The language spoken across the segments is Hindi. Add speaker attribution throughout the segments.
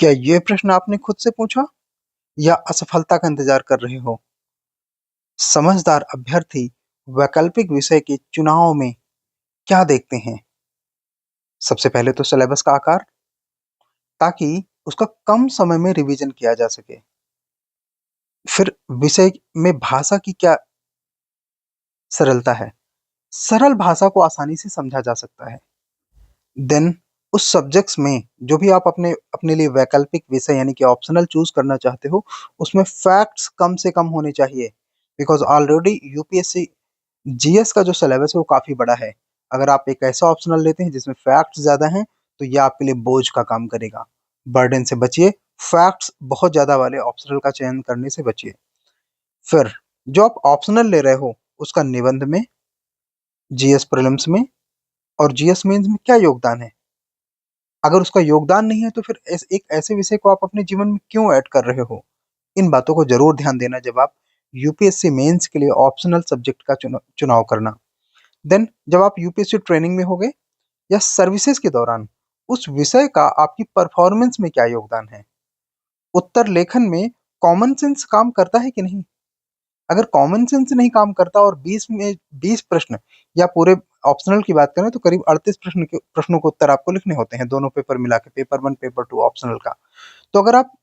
Speaker 1: क्या ये प्रश्न आपने खुद से पूछा या असफलता का इंतजार कर रहे हो? समझदार अभ्यर्थी वैकल्पिक विषय के चुनाव में क्या देखते हैं? सबसे पहले तो सिलेबस का आकार, ताकि उसका कम समय में रिवीजन किया जा सके। फिर विषय में भाषा की क्या सरलता है, सरल भाषा को आसानी से समझा जा सकता है। देन उस सब्जेक्ट्स में जो भी आप अपने अपने लिए वैकल्पिक विषय यानी कि ऑप्शनल चूज करना चाहते हो, उसमें फैक्ट्स कम से कम होने चाहिए, बिकॉज ऑलरेडी यूपीएससी जीएस का जो सिलेबस है वो काफी बड़ा है। अगर आप एक ऐसा ऑप्शनल लेते हैं जिसमें फैक्ट्स ज्यादा हैं, तो ये आपके लिए बोझ का काम करेगा। बर्डन से बचिए, फैक्ट्स बहुत ज्यादा वाले ऑप्शनल का चयन करने से बचिए। फिर जो आप ऑप्शनल ले रहे हो उसका निबंध में, जीएस प्रीलिम्स में और जीएस मेंस में क्या योगदान है। अगर उसका योगदान नहीं है तो फिर एक ऐसे विषय को आप अपने जीवन में क्यों ऐड कर रहे हो। इन बातों को जरूर ध्यान देना जब आप यूपीएससी मेंस के लिए ऑप्शनल सब्जेक्ट का चुनाव करना। देन जब आप यूपीएससी ट्रेनिंग में होगे या सर्विसेज के दौरान, उस विषय का आपकी परफॉर्मेंस में क्या योगदान है। उत्तर लेखन में कॉमन सेंस काम करता है कि नहीं। अगर कॉमन सेंस नहीं काम करता और 20 प्रश्न या पूरे ऑप्शनल की बात करें तो करीब 38 प्रश्नों के उत्तर आपको लिखने होते हैं, दोनों पेपर मिला के, पेपर 1 पेपर 2 ऑप्शनल का। तो अगर आप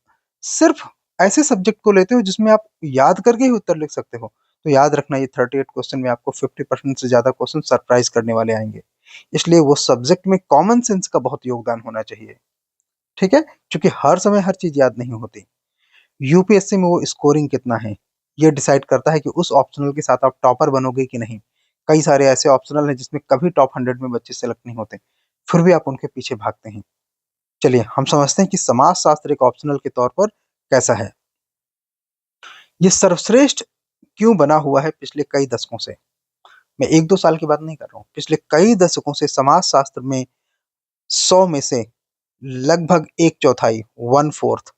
Speaker 1: सिर्फ ऐसे सब्जेक्ट को लेते हो जिसमें आप याद करके ही उत्तर लिख सकते हो, तो याद रखना ये 38 क्वेश्चन में आपको 50% से ज्यादा क्वेश्चन सरप्राइज करने वाले आएंगे। इसलिए वो सब्जेक्ट में कॉमन सेंस का बहुत योगदान होना चाहिए। ठीक है, क्योंकि हर समय हर चीज याद नहीं होती। यूपीएससी में वो स्कोरिंग कितना है ये डिसाइड करता है कि उस ऑप्शनल के साथ आप टॉपर बनोगे कि नहीं। कई सारे ऐसे ऑप्शनल हैं जिसमें कभी टॉप 100 में बच्चे सेलेक्ट नहीं होते, फिर भी आप उनके पीछे भागते हैं। चलिए हम समझते हैं कि समाज शास्त्र एक ऑप्शनल के तौर पर कैसा है। ये सर्वश्रेष्ठ क्यों बना हुआ है पिछले कई दशकों से। मैं 1-2 साल की बात नहीं कर रहा हूँ, पिछले कई दशकों से समाज शास्त्र में 100 में से लगभग एक चौथाई, 1/4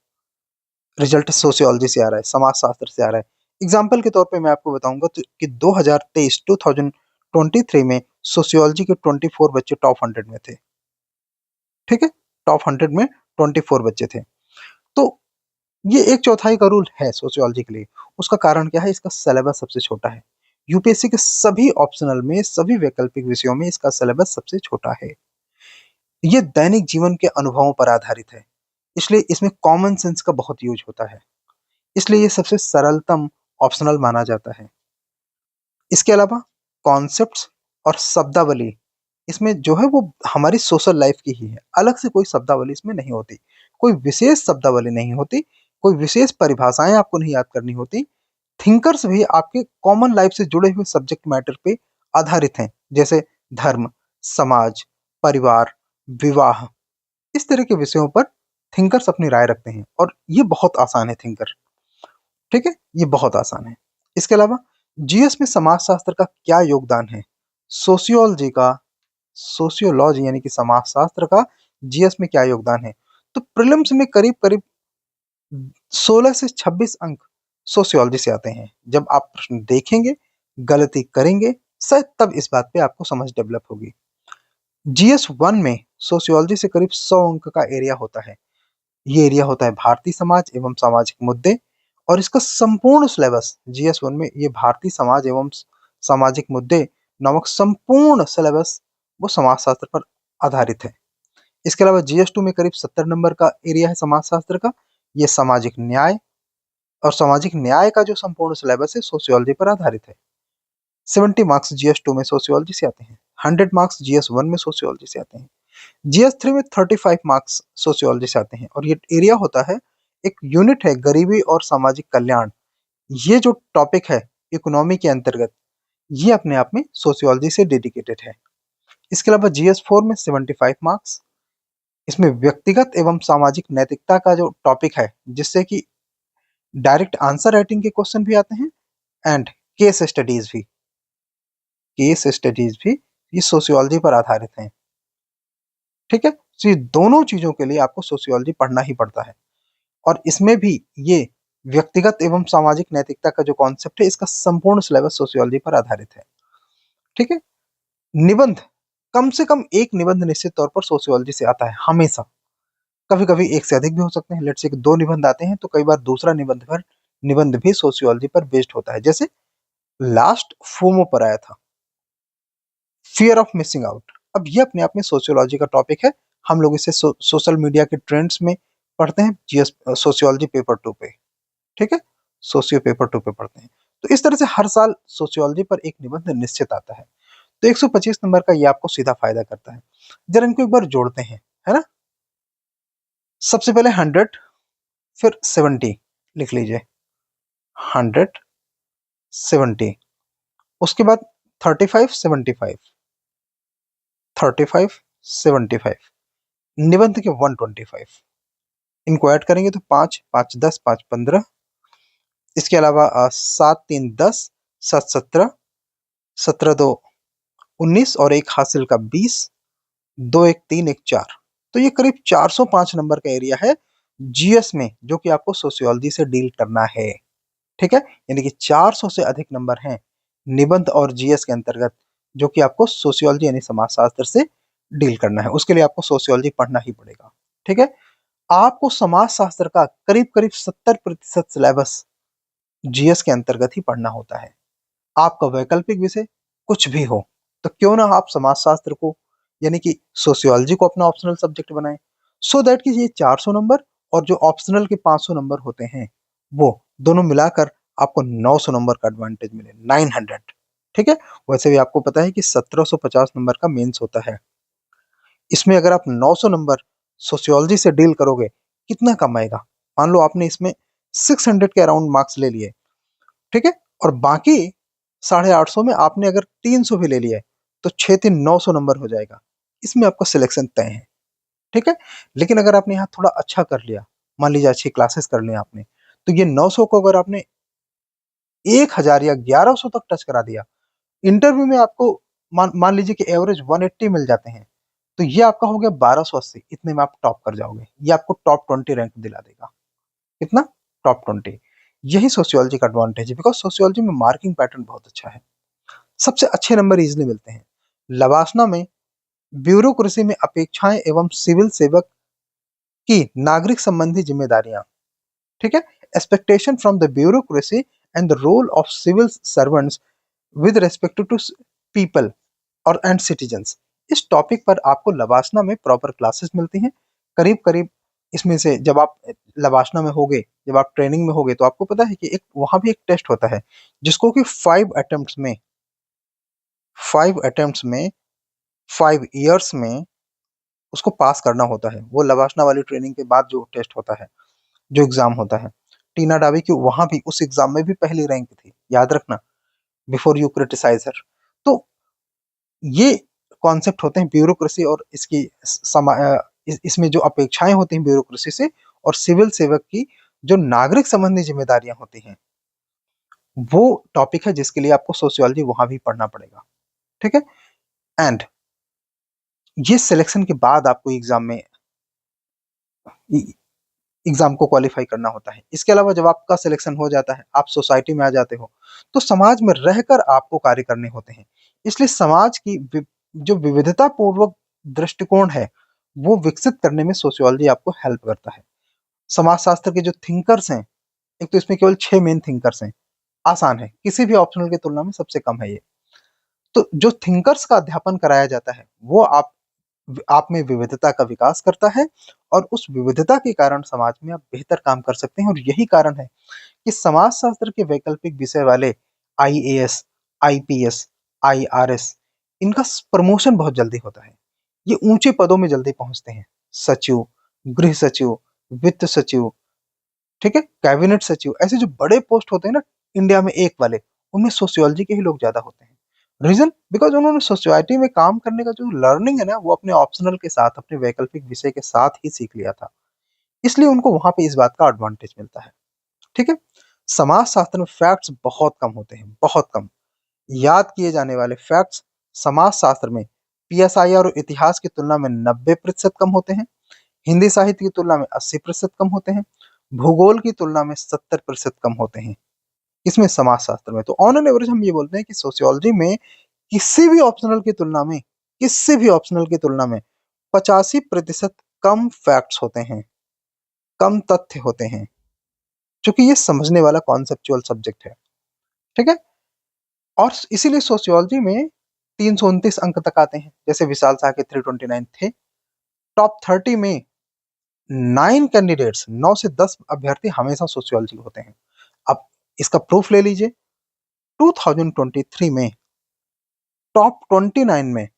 Speaker 1: रिजल्ट सोशियोलॉजी से आ रहा है, समाज शास्त्र से आ रहा है। एग्जाम्पल के तौर पे मैं आपको बताऊंगा कि 2023 में सोशियोलॉजी के 24 बच्चे टॉप 100 में थे। ठीक है, टॉप 100 में 24 बच्चे थे। तो ये एक चौथाई का रूल है सोशियोलॉजी के लिए। उसका कारण क्या है, इसका सिलेबस सबसे छोटा है। यूपीएससी के सभी ऑप्शनल में, सभी वैकल्पिक विषयों में इसका सिलेबस सबसे छोटा है। ये दैनिक जीवन के अनुभवों पर आधारित है, इसलिए इसमें कॉमन सेंस का बहुत यूज होता है, इसलिए ये सबसे सरलतम ऑप्शनल माना जाता है। इसके अलावा कॉन्सेप्ट्स और शब्दावली इसमें जो है वो हमारी सोशल लाइफ की ही है, अलग से कोई शब्दावली इसमें नहीं होती, कोई विशेष शब्दावली नहीं होती, कोई विशेष परिभाषाएं आपको नहीं याद करनी होती। थिंकर्स भी आपके कॉमन लाइफ से जुड़े हुए सब्जेक्ट मैटर पे आधारित हैं, जैसे धर्म, समाज, परिवार, विवाह, इस तरह के विषयों पर थिंकर्स अपनी राय रखते हैं और ये बहुत आसान है थिंकर। ठीक है, ये बहुत आसान है। इसके अलावा जीएस में समाजशास्त्र का क्या योगदान है, सोशियोलॉजी का, सोशियोलॉजी यानी कि समाजशास्त्र का जीएस में क्या योगदान है। तो प्रीलिम्स में करीब करीब 16 से 26 अंक सोशियोलॉजी से आते हैं। जब आप प्रश्न देखेंगे, गलती करेंगे, शायद तब इस बात पे आपको समझ डेवलप होगी। जीएस 1 में सोशियोलॉजी से करीब 100 अंक का एरिया होता है। ये एरिया होता है भारतीय समाज एवं सामाजिक मुद्दे, और इसका संपूर्ण सिलेबस जीएस 1 में ये भारतीय समाज एवं सामाजिक मुद्दे नामक संपूर्ण सिलेबस वो समाजशास्त्र पर आधारित है। इसके अलावा जीएस 2 में करीब 70 नंबर का एरिया है समाजशास्त्र का। ये सामाजिक न्याय, और सामाजिक न्याय का जो संपूर्ण सिलेबस है सोशियोलॉजी पर आधारित है। 70 मार्क्स जीएस 2 में सोशियोलॉजी से आते हैं, 100 मार्क्स जीएस 1 में सोशियोलॉजी से आते हैं। जीएस 3 में 35 मार्क्स सोशियोलॉजी से आते हैं, और ये एरिया होता है, एक यूनिट है गरीबी और सामाजिक कल्याण। ये जो टॉपिक है इकोनॉमी के अंतर्गत, ये अपने आप में सोशियोलॉजी से डेडिकेटेड है। इसके अलावा जीएस 4 में 75 मार्क्स, इसमें व्यक्तिगत एवं सामाजिक नैतिकता का जो टॉपिक है, जिससे कि डायरेक्ट आंसर राइटिंग के क्वेश्चन भी आते हैं एंड केस स्टडीज भी ये सोशियोलॉजी पर आधारित हैं। ठीक है, तो ये दोनों चीजों के लिए आपको सोशियोलॉजी पढ़ना ही पड़ता है, और इसमें भी ये व्यक्तिगत एवं सामाजिक नैतिकता का जो कॉन्सेप्ट है, इसका संपूर्ण सिलेबस सोशियोलॉजी पर आधारित है। ठीक है, निबंध, कम से कम एक निबंध निश्चित तौर पर सोशियोलॉजी से आता है हमेशा, कभी कभी एक से अधिक भी हो सकते हैं। लेट्स से 2 निबंध आते हैं तो कई बार दूसरा निबंध भी सोशियोलॉजी पर बेस्ड होता है। जैसे लास्ट फोमो पर आया था, फियर ऑफ मिसिंग आउट। अब ये अपने आप में सोशियोलॉजी का टॉपिक है। हम लोग इसे सोशल मीडिया के ट्रेंड्स में पढ़ते हैं, जीएस सोशियोलॉजी पेपर 2 पे। ठीक है, सोशियो पेपर 2 पे पढ़ते हैं। तो इस तरह से हर साल सोशियोलॉजी पर एक निबंध निश्चित आता है। तो 125 नंबर का ये आपको सीधा फायदा करता है। जरा इनको एक बार जोड़ते हैं, है ना। सबसे पहले 100, फिर 70 लिख लीजिए, 100 70, उसके बाद 35 75, 35 75, निबंध के 125। इनको ऐड करेंगे तो 5 5 10 5 15, इसके अलावा 7 3 10, 7 17, 17 2 19 और एक हासिल का 20, 2 1 3 1 4। तो ये करीब 405 नंबर का एरिया है जीएस में, जो कि आपको सोशियोलॉजी से डील करना है। ठीक है, यानी कि 400 से अधिक नंबर हैं निबंध और जीएस के अंतर्गत, जो कि आपको सोशियोलॉजी यानी समाजशास्त्र से डील करना है। उसके लिए आपको सोशियोलॉजी पढ़ना ही पड़ेगा। ठीक है, आपको समाजशास्त्र का करीब करीब 70% सिलेबस जीएस के अंतर्गत ही पढ़ना होता है। आपका वैकल्पिक विषय कुछ भी हो, तो क्यों ना आप समाजशास्त्र को यानी कि सोशियोलॉजी को अपना ऑप्शनल सब्जेक्ट बनाएं, सो दैट कि ये 400 नंबर और जो ऑप्शनल के 500 नंबर होते हैं, वो दोनों मिलाकर आपको 900 नंबर का एडवांटेज मिले, 900। ठीक है, वैसे भी आपको पता है कि 1750 नंबर का मेंस होता है। इसमें अगर आप 900 नंबर सोशियोलॉजी से डील करोगे, कितना कम आएगा। मान लो आपने इसमें 600 के अराउंड मार्क्स ले लिए, ठीक है, और बाकी 850 में आपने अगर 300 भी ले लिया है, तो 6 3 900 नंबर हो जाएगा। इसमें आपका सिलेक्शन तय है। ठीक है, लेकिन अगर आपने यहाँ थोड़ा अच्छा कर लिया, मान लीजिए अच्छी क्लासेस कर लिया आपने, तो ये 900 को अगर आपने 1000 या 1100 तक टच करा दिया, इंटरव्यू में आपको मान लीजिए कि एवरेज 180 मिल जाते हैं, तो ये आपका हो गया 1280। इतने में आप टॉप कर जाओगे, ये आपको टॉप 20 रैंक दिला देगा। कितना? टॉप 20। यही सोशियोलॉजी का एडवांटेज है, बिकॉज सोशियोलॉजी में मार्किंग पैटर्न बहुत अच्छा है। सबसे अच्छे नंबर इजिली मिलते हैं। लवासना में ब्यूरोक्रेसी में अपेक्षाएं एवं सिविल सेवक की नागरिक संबंधी जिम्मेदारियां। ठीक है, expectation from the bureaucracy and the role of civil servants with respect to people और एंड सिटीजन्स। इस टॉपिक पर आपको लवासना में प्रॉपर क्लासेस मिलती हैं। करीब करीब इसमें से जब आप लवासना में होगे, जब आप ट्रेनिंग में होगे, तो आपको पता है कि एक वहां भी एक टेस्ट होता है, जिसको कि 5 इयर्स में उसको पास करना होता है। वो लवासना वाली ट्रेनिंग के बाद जो टेस्ट होता है, जो एग्जाम होता है। टीना डावी की वहां भी उस एग्जाम में भी पहली रैंक थी, याद रखना, बिफोर यू क्रिटिसाइज हर। तो ये कॉन्सेप्ट होते हैं ब्यूरोक्रेसी और इसकी इसमें जो अपेक्षाएं होती हैं ब्यूरोक्रेसी से, और सिविल सेवक की जो नागरिक संबंधी जिम्मेदारियां होती हैं, वो टॉपिक है जिसके लिए आपको सोशियोलॉजी वहां भी पढ़ना पड़ेगा। ठीक है, एंड ये सिलेक्शन के बाद आपको एग्जाम को क्वालिफाई करना होता है। इसके अलावा जब आपका सिलेक्शन हो जाता है, आप सोसाइटी में आ जाते हो, तो समाज में रहकर आपको कार्य करने होते हैं। इसलिए समाज की जो विविधता पूर्वक दृष्टिकोण है, वो विकसित करने में सोशियोलॉजी आपको हेल्प करता है। समाजशास्त्र के जो थिंकर्स हैं, एक तो इसमें केवल 6 मेन थिंकर्स हैं, आसान है, किसी भी ऑप्शनल की तुलना में सबसे कम है ये। तो जो थिंकर्स का अध्यापन कराया जाता है, वो आप में विविधता का विकास करता है, और उस विविधता के कारण समाज में आप बेहतर काम कर सकते हैं। और यही कारण है कि समाजशास्त्र के वैकल्पिक विषय वाले आईएएस, आईपीएस, आईआरएस, इनका प्रमोशन बहुत जल्दी होता है। ये ऊंचे पदों में जल्दी पहुंचते हैं। सचिव, गृह सचिव, वित्त सचिव, ठीक है, कैबिनेट सचिव, ऐसे जो बड़े पोस्ट होते हैं ना इंडिया में एक वाले, उनमें सोशियोलॉजी के ही लोग ज्यादा होते हैं। रीजन, बिकॉज उन्होंने सोसाइटी में काम करने का जो लर्निंग है ना, वो अपने ऑप्शनल के साथ, अपने वैकल्पिक विषय के साथ ही सीख लिया था। इसलिए उनको वहां पे इस बात का एडवांटेज मिलता है। ठीक है, समाज शास्त्र में फैक्ट्स बहुत कम होते हैं, बहुत कम याद किए जाने वाले फैक्ट्स समाज शास्त्र में पीएसआई और इतिहास की तुलना में 90% कम होते हैं। हिंदी साहित्य की तुलना में 80% कम होते हैं। भूगोल की तुलना में 70% कम होते हैं इसमें समाजशास्त्र में। तो ऑन एन एवरेज हम ये बोलते हैं कि सोशियोलॉजी में किसी भी ऑप्शनल की तुलना में 85% कम फैक्ट्स होते हैं। कम तथ्य होते हैं, क्योंकि ये समझने वाला कॉन्सेप्चुअल सब्जेक्ट है। ठीक है। और इसीलिए सोशियोलॉजी में 329 अंक तक आते हैं, जैसे विशाल शाह के 329 थे। टॉप 30 में 9 कैंडिडेट्स, 9 से 10 अभ्यर्थी हमेशा सोशियोलॉजी होते हैं। अब इसका प्रूफ ले लीजिए। 2023 में टॉप 29 में,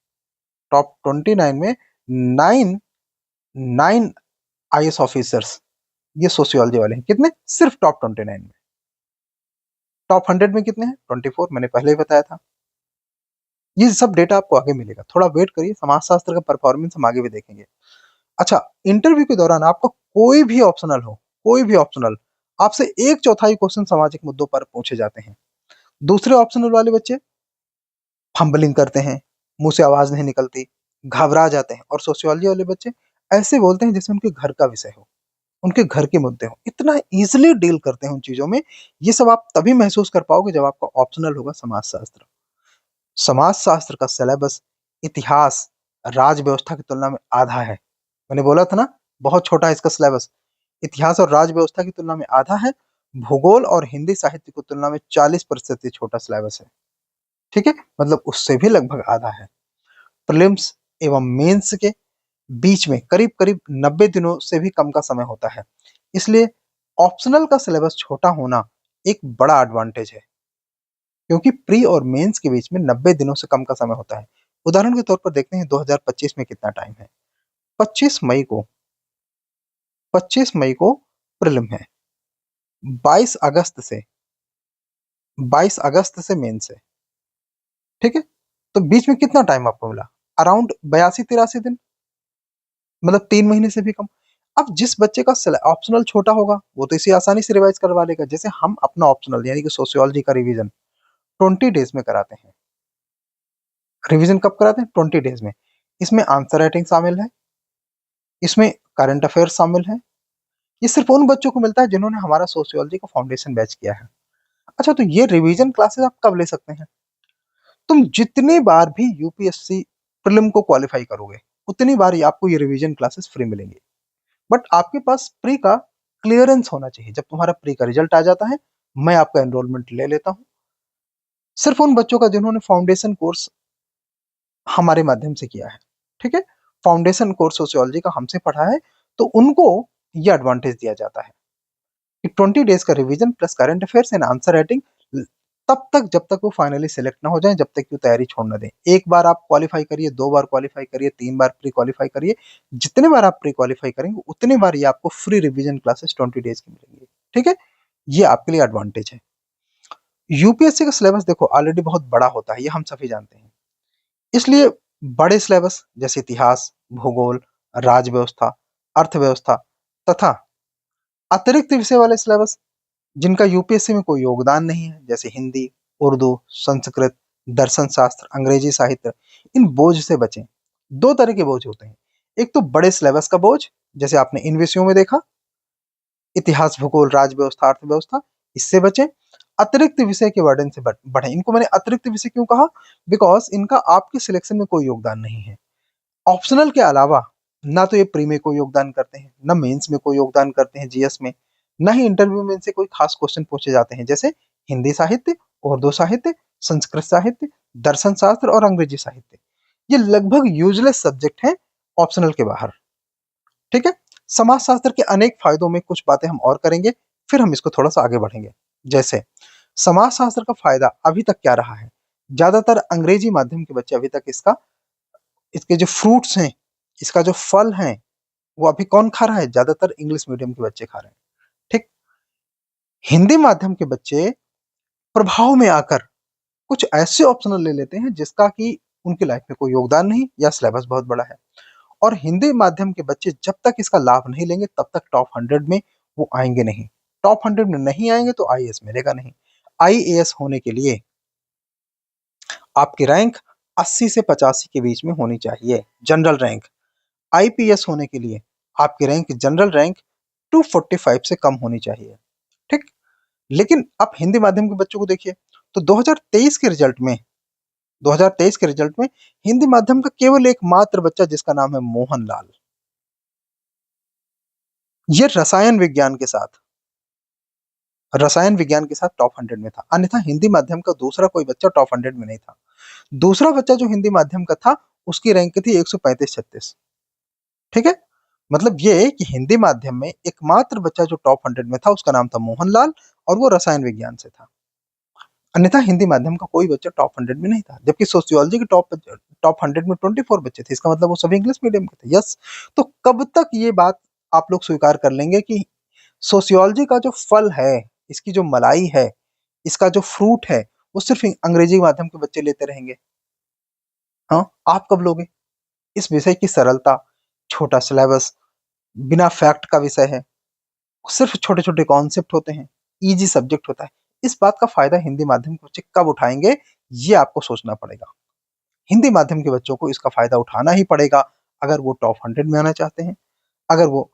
Speaker 1: टॉप 29 में 9 9 आईएएस ऑफिसर्स ये सोशियोलॉजी वाले हैं। कितने? सिर्फ टॉप 29 में। टॉप 100 में कितने हैं? 24, मैंने पहले ही बताया था। ये सब डेटा आपको आगे मिलेगा, थोड़ा वेट करिए। समाजशास्त्र का परफॉर्मेंस हम आगे भी देखेंगे। अच्छा, इंटरव्यू के दौरान आपको कोई भी ऑप्शनल हो, कोई भी ऑप्शनल, आपसे 1/4 क्वेश्चन सामाजिक मुद्दों पर पूछे जाते हैं। दूसरे ऑप्शनल वाले बच्चे फंबलिंग करते हैं, मुंह से आवाज नहीं निकलती, घबरा जाते हैं। और सोशियोलॉजी वाले बच्चे ऐसे बोलते हैं जैसे उनके घर का विषय हो, उनके घर के मुद्दे हो। इतना इजिली डील करते हैं उन चीजों में। ये सब आप तभी महसूस कर पाओगे जब आपका ऑप्शनल होगा समाजशास्त्र। समाजशास्त्र का सिलेबस इतिहास, राज व्यवस्था की तुलना में आधा है। मैंने बोला था ना, बहुत छोटा है इसका सिलेबस। इतिहास और राज व्यवस्था की तुलना में आधा है। भूगोल और हिंदी साहित्य की तुलना में 40% छोटा सिलेबस है। ठीक है, मतलब उससे भी लगभग आधा है। प्रीलिम्स एवं मेंस के बीच में करीब करीब 90 दिनों से भी कम का समय होता है। इसलिए ऑप्शनल का सिलेबस छोटा होना एक बड़ा एडवांटेज है, क्योंकि प्री और मेंस के बीच में 90 दिनों से कम का समय होता है। उदाहरण के तौर पर देखते हैं 2025 में कितना टाइम है। 25 मई को 25 मई को प्रीलिम है। 22 अगस्त से 22 अगस्त से मेंस है। ठीक है, तो बीच में कितना टाइम आपको मिला? अराउंड 82-83 दिन, मतलब 3 महीने से भी कम। अब जिस बच्चे का ऑप्शनल छोटा होगा वो तो इसे आसानी से रिवाइज करवा लेगा। जैसे हम अपना ऑप्शनल यानी कि सोशियोलॉजी का रिवीजन 20 डेज में कराते हैं। रिवीजन कब कराते हैं? 20 डेज में। इसमें आंसर राइटिंग शामिल है, इसमें करंट अफेयर्स शामिल है। ये सिर्फ उन बच्चों को मिलता है जिन्होंने हमारा सोशियोलॉजी का फाउंडेशन बैच किया है। अच्छा, तो ये रिवीजन क्लासेस आप कब ले सकते हैं? तुम जितनी बार भी यूपीएससी प्रीलिम को क्वालिफाई करोगे उतनी बार ही आपको ये रिवीजन क्लासेस फ्री मिलेंगे। बट आपके पास प्री का क्लियरेंस होना चाहिए। जब तुम्हारा प्री का रिजल्ट आ जाता है, मैं आपका एनरोलमेंट ले लेता हूँ। सिर्फ उन बच्चों का जिन्होंने फाउंडेशन कोर्स हमारे माध्यम से किया है। ठीक है, फाउंडेशन कोर्स सोशियोलॉजी का हमसे पढ़ा है, तो उनको ये एडवांटेज दिया जाता है कि 20 डेज का revision plus current affairs and answer writing, तब तक जब तक वो फाइनली सिलेक्ट ना हो जाए, जब तक वो तैयारी छोड़ ना दें। एक बार आप क्वालिफाई करिए, 2 बार क्वालिफाई करिए, 3 बार प्री क्वालिफाई करिए। जितने बार आप प्री क्वालिफाई करेंगे उतने बार ये आपको फ्री रिवीजन क्लासेस 20 डेज की मिलेंगी। ठीक है, ये आपके लिए एडवांटेज है। यूपीएससी का सिलेबस देखो ऑलरेडी बहुत बड़ा होता है, ये हम सभी जानते हैं। इसलिए बड़े सिलेबस जैसे इतिहास, भूगोल, राज व्यवस्था, अर्थव्यवस्था तथा अतिरिक्त विषय वाले सिलेबस जिनका यूपीएससी में कोई योगदान नहीं है, जैसे हिंदी, उर्दू, संस्कृत, दर्शन शास्त्र, अंग्रेजी साहित्य, इन बोझ से बचें। 2 तरह के बोझ होते हैं। एक तो बड़े सिलेबस का बोझ, जैसे आपने इन विषयों में देखा, इतिहास, भूगोल, राज व्यवस्था, अर्थव्यवस्था, इससे बचें। अतिरिक्त विषय के वर्डन से बढ़े। इनको मैंने अतिरिक्त विषय क्यों कहा? बिकॉज इनका आपके सिलेक्शन में कोई योगदान नहीं है। ऑप्शनल के अलावा ना तो ये प्री में कोई योगदान करते हैं, ना मेंस में कोई योगदान करते हैं जीएस में, ना ही इंटरव्यू में इनसे कोई खास क्वेश्चन पूछे जाते हैं, जैसे हिंदी साहित्य, उर्दू साहित्य, संस्कृत साहित्य, दर्शन शास्त्र और अंग्रेजी साहित्य। ये लगभग यूजलेस सब्जेक्ट हैं ऑप्शनल के बाहर। ठीक है, समाजशास्त्र के अनेक फायदों में कुछ बातें हम और करेंगे, फिर हम इसको थोड़ा सा आगे बढ़ेंगे। जैसे समाजशास्त्र का फायदा अभी तक क्या रहा है? ज्यादातर अंग्रेजी माध्यम के बच्चे अभी तक इसके जो फ्रूट्स हैं, इसका जो फल है, वो अभी कौन खा रहा है? ज्यादातर इंग्लिश मीडियम के बच्चे खा रहे हैं। ठीक, हिंदी माध्यम के बच्चे प्रभाव में आकर कुछ ऐसे ऑप्शनल ले लेते हैं जिसका कि उनकी लाइफ में कोई योगदान नहीं या सिलेबस बहुत बड़ा है। और हिंदी माध्यम के बच्चे जब तक इसका लाभ नहीं लेंगे तब तक टॉप 100 में वो आएंगे नहीं। टॉप 100 में नहीं आएंगे तो आईएएस मिलेगा नहीं। आईएएस होने के लिए आपकी रैंक 80 से 85 के बीच में होनी चाहिए, जनरल रैंक। आईपीएस होने के लिए आपकी रैंक, जनरल रैंक 245 से कम होनी चाहिए। ठीक, लेकिन आप हिंदी माध्यम के बच्चों को देखिए तो 2023 के रिजल्ट में 2023 के रिजल्ट में हिंदी माध्यम का केवल एकमात्र बच्चा जिसका नाम है मोहन लाल, ये रसायन विज्ञान के साथ टॉप 100 में था, अन्यथा हिंदी माध्यम का दूसरा कोई बच्चा टॉप 100 में नहीं था। दूसरा बच्चा जो हिंदी माध्यम का था, उसकी रैंक थी 135-36। ठीक है, मतलब ये कि हिंदी माध्यम में एकमात्र बच्चा जो टॉप 100 में था, उसका नाम था मोहनलाल, और वो रसायन विज्ञान से था। अन्यथा हिंदी माध्यम का कोई बच्चा टॉप 100 में नहीं था। जबकि सोशियोलॉजी के टॉप 100 में 24 बच्चे थे, इसका मतलब वो सभी इंग्लिश मीडियम के थे। यस, तो कब तक ये बात आप लोग स्वीकार कर लेंगे कि सोशियोलॉजी का जो फल है, इसकी जो मलाई है, इसका जो फ्रूट है, वो सिर्फ अंग्रेजी माध्यम के बच्चे लेते रहेंगे? हाँ, आप कब लोगे? इस विषय की सरलता, छोटा सिलेबस, बिना फैक्ट का विषय है, सिर्फ छोटे-छोटे कॉन्सेप्ट होते हैं, ईज़ी सब्जेक्ट होता है। इस बात का फ़ायदा हिंदी माध्यम के बच्चे कब उठाएँगे, ये आपको सोचना पड़ेगा। हिंदी माध्यम के बच्चों को इसका फ़ायदा उठाना ही पड़ेगा, अगर वो टॉप 100 में आना चाहते हैं, अगर वो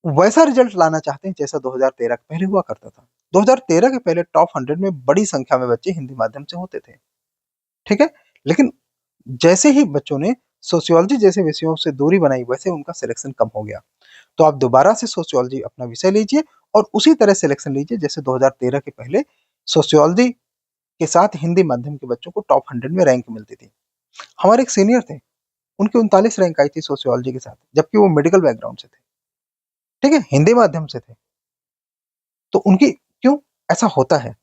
Speaker 1: वैसा रिज़ल्ट लाना चाहते हैं जैसा 2013 के पहले हुआ करता था। 2013 के पहले टॉप 100 में बड़ी संख्या में बच्चे हिंदी माध्यम से होते थे, ठीक है? लेकिन जैसे ही बच्चों ने सोशियोलॉजी जैसे विषयों से दूरी बनाई, वैसे उनका सिलेक्शन कम हो गया। तो आप दोबारा से सोशियोलॉजी अपना विषय लीजिए और उसी तरह सिलेक्शन लीजिए जैसे 2013 के पहले सोशियोलॉजी के साथ हिंदी माध्यम के बच्चों को टॉप 100 में रैंक मिलती थी। हमारे एक सीनियर थे, उनकी 39 रैंक आई थी सोशियोलॉजी के साथ, जबकि वो मेडिकल बैकग्राउंड से थे, ठीक है? हिंदी माध्यम से थे। तो उनकी क्यों ऐसा होता है?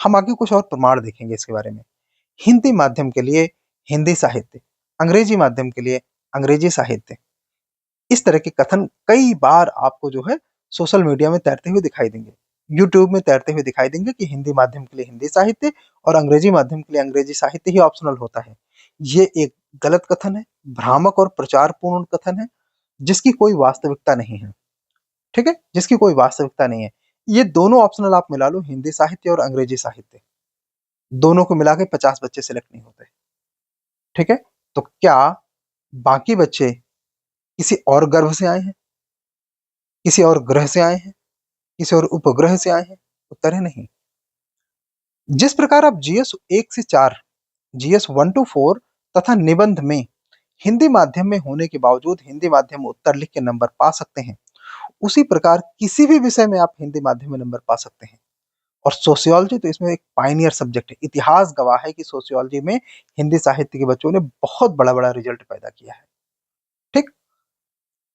Speaker 1: हम आगे कुछ और प्रमाण देखेंगे इसके बारे में। हिंदी माध्यम के लिए हिंदी साहित्य, अंग्रेजी माध्यम के लिए अंग्रेजी साहित्य, इस तरह के कथन कई बार आपको जो है सोशल मीडिया में तैरते हुए दिखाई देंगे, यूट्यूब में तैरते हुए दिखाई देंगे कि हिंदी माध्यम के लिए हिंदी साहित्य और अंग्रेजी माध्यम के लिए अंग्रेजी साहित्य ही ऑप्शनल होता है। ये एक गलत कथन है, भ्रामक और प्रचारपूर्ण कथन है, जिसकी कोई वास्तविकता नहीं है, ठीक है? जिसकी कोई वास्तविकता नहीं है। ये दोनों ऑप्शनल आप मिला लो, हिंदी साहित्य और अंग्रेजी साहित्य, दोनों को मिला के 50 बच्चे सिलेक्ट नहीं होते, ठीक है? तो क्या बाकी बच्चे किसी और गर्भ से आए हैं, किसी और ग्रह से आए हैं, किसी और उपग्रह से आए हैं? उत्तर है नहीं। जिस प्रकार आप जीएस 1 से 4, जीएस 1 टू 4 तथा निबंध में हिंदी माध्यम में होने के बावजूद हिंदी माध्यम में उत्तर लिख के नंबर पा सकते हैं, उसी प्रकार किसी भी विषय में आप हिंदी माध्यम में नंबर पा सकते हैं। और सोशियोलॉजी तो इसमें एक पायनियर सब्जेक्ट है। इतिहास गवाह है कि सोशियोलॉजी में हिंदी साहित्य के बच्चों ने बहुत बड़ा-बड़ा रिजल्ट पैदा किया है। ठीक?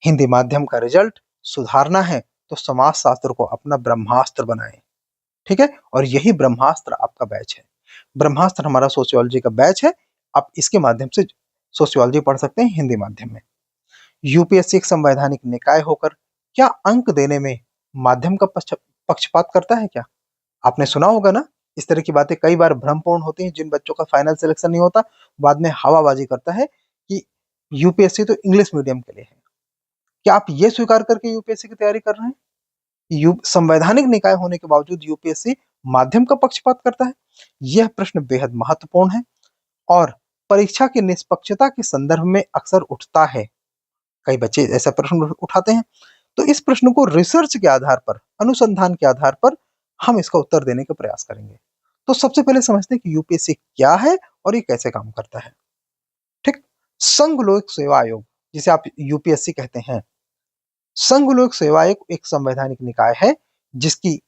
Speaker 1: हिंदी माध्यम का रिजल्ट सुधारना है तो समाज शास्त्र को अपना ब्रह्मास्त्र बनाएं, ठीक है? और यही ब्रह्मास्त्र आपका बैच है। ब्रह्मास्त्र हमारा सोशियोलॉजी का बैच है। आप इसके माध्यम से सोशियोलॉजी पढ़ सकते हैं हिंदी माध्यम में। यूपीएससी एक संवैधानिक निकाय होकर क्या अंक देने में माध्यम का पक्षपात करता है क्या? आपने सुना होगा ना, इस तरह की बातें कई बार भ्रमपूर्ण होती हैं। जिन बच्चों का फाइनल सिलेक्शन नहीं होता, बाद में हवाबाजी करता है कि यूपीएससी तो इंग्लिश मीडियम के लिए है। क्या आप ये स्वीकार करके यूपीएससी की तैयारी कर रहे हैं? संवैधानिक निकाय होने के बावजूद यूपीएससी माध्यम का पक्षपात करता है? यह प्रश्न बेहद महत्वपूर्ण है और परीक्षा की निष्पक्षता के संदर्भ में अक्सर उठता है। कई बच्चे ऐसा प्रश्न उठाते हैं, तो इस प्रश्न को रिसर्च के आधार पर, अनुसंधान के आधार पर हम इसका उत्तर देने का प्रयास करेंगे। तो सबसे पहले समझते हैं कि यूपीएससी क्या है और ये कैसे काम करता है। ठीक? संघ लोक सेवा आयोग, जिसे आप यूपीएससी कहते हैं, संघ लोक सेवा आयोग एक संवैधानिक निकाय है जिसकी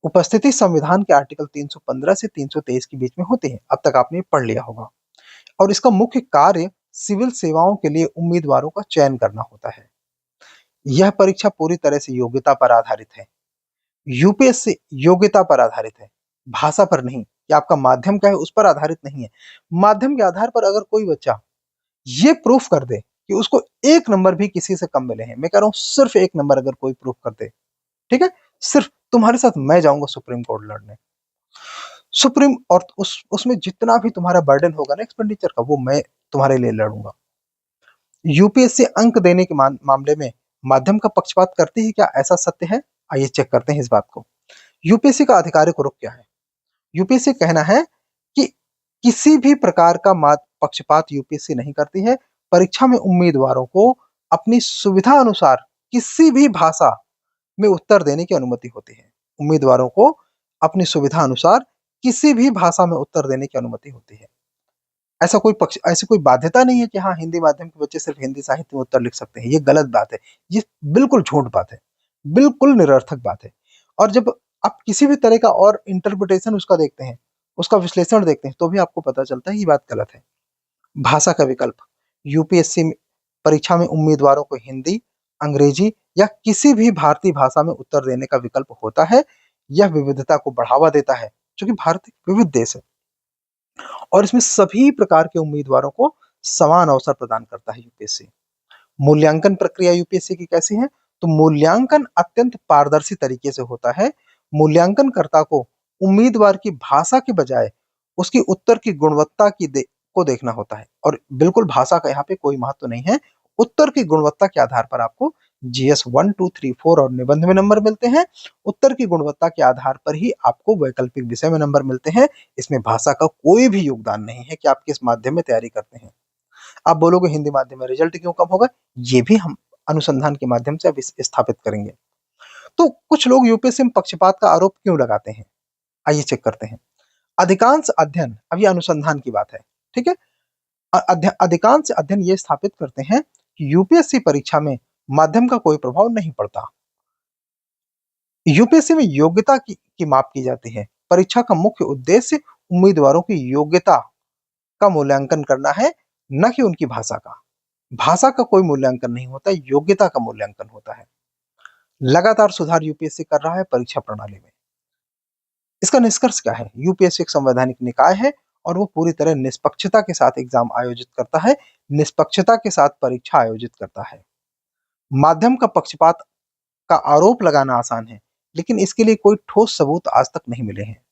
Speaker 1: उपस्थिति संविधान के आर्टिकल 315 से 323 के बीच में होती है। अब तक आपने पढ़ लिया होगा। और इसका मुख्य कार्य सिविल सेवाओं के लिए उम्मीदवारों का चयन करना होता है। यह परीक्षा पूरी तरह से योग्यता पर आधारित है। यूपीएससी योग्यता पर आधारित है, भाषा पर नहीं, कि आपका माध्यम क्या है उस पर आधारित नहीं है। माध्यम के आधार पर अगर कोई बच्चा ये प्रूफ कर दे कि उसको 1 नंबर भी किसी से कम मिले हैं, मैं कह रहा हूं सिर्फ 1 नंबर अगर कोई प्रूफ कर दे, ठीक है? सिर्फ तुम्हारे साथ मैं जाऊंगा सुप्रीम कोर्ट लड़ने। सुप्रीम और उसमें जितना भी तुम्हारा बर्डन होगा ना एक्सपेंडिचर का, वो मैं तुम्हारे लिए लड़ूंगा। यूपीएससी अंक देने के मामले में माध्यम का पक्षपात करती है क्या? ऐसा सत्य है? आइए चेक करते हैं इस बात को। यूपीएससी का आधिकारिक रुख क्या है? यूपीएससी कहना है कि किसी भी प्रकार का पक्षपात यूपीएससी नहीं करती है। परीक्षा में उम्मीदवारों को अपनी सुविधा अनुसार किसी भी भाषा में उत्तर देने की अनुमति होती है। उम्मीदवारों को अपनी सुविधा अनुसार किसी भी भाषा में उत्तर देने की अनुमति होती है। ऐसी कोई बाध्यता नहीं है कि हाँ, हिंदी माध्यम के बच्चे सिर्फ हिंदी साहित्य में उत्तर लिख सकते हैं। ये गलत बात है। ये बिल्कुल झूठ बात है। बिल्कुल निरर्थक बात है। और जब आप किसी भी तरह का और इंटरप्रिटेशन उसका देखते हैं, उसका विश्लेषण देखते हैं, तो भी आपको पता चलता है ये बात गलत है। भाषा का विकल्प, यूपीएससी परीक्षा में उम्मीदवारों को हिंदी, अंग्रेजी या किसी भी भारतीय भाषा में उत्तर देने का विकल्प होता है। यह विविधता को बढ़ावा देता है, क्योंकि भारत एक विविध देश है और इसमें सभी प्रकार के उम्मीदवारों को समान अवसर प्रदान करता है यूपीएससी। मूल्यांकन प्रक्रिया यूपीएससी की कैसी है? तो मूल्यांकन अत्यंत पारदर्शी तरीके से होता है। मूल्यांकनकर्ता को उम्मीदवार की भाषा के बजाय उसकी उत्तर की गुणवत्ता को देखना होता है, और बिल्कुल भाषा का यहाँ पे कोई महत्व नहीं है। उत्तर की गुणवत्ता के आधार पर आपको जीएस 1, 2, 3, 4 और निबंध में नंबर मिलते हैं। उत्तर की गुणवत्ता के आधार पर ही आपको वैकल्पिक विषय में नंबर मिलते हैं। इसमें भाषा का कोई भी योगदान नहीं है कि आप किस माध्यम में तैयारी करते हैं। आप बोलोगे हिंदी माध्यम में रिजल्ट क्यों कम होगा? ये भी हम अनुसंधान के माध्यम से अब स्थापित करेंगे। तो कुछ लोग यूपीएससी में पक्षपात का आरोप क्यों लगाते हैं? आइए चेक करते हैं। अधिकांश अध्ययन, अब ये अनुसंधान की बात है, ठीक है, अधिकांश अध्ययन ये स्थापित करते हैं कि यूपीएससी परीक्षा में माध्यम का कोई प्रभाव नहीं पड़ता। यूपीएससी में योग्यता की माप की जाती है। परीक्षा का मुख्य उद्देश्य उम्मीदवारों की योग्यता का मूल्यांकन करना है, न कि उनकी भाषा का। भाषा का कोई मूल्यांकन नहीं होता, योग्यता का मूल्यांकन होता है। लगातार सुधार यूपीएससी कर रहा है परीक्षा प्रणाली में। इसका निष्कर्ष क्या है? यूपीएससी एक संवैधानिक निकाय है और वो पूरी तरह निष्पक्षता के साथ एग्जाम आयोजित करता है, निष्पक्षता के साथ परीक्षा आयोजित करता है। माध्यम का पक्षपात का आरोप लगाना आसान है, लेकिन इसके लिए कोई ठोस सबूत आज तक नहीं मिले हैं।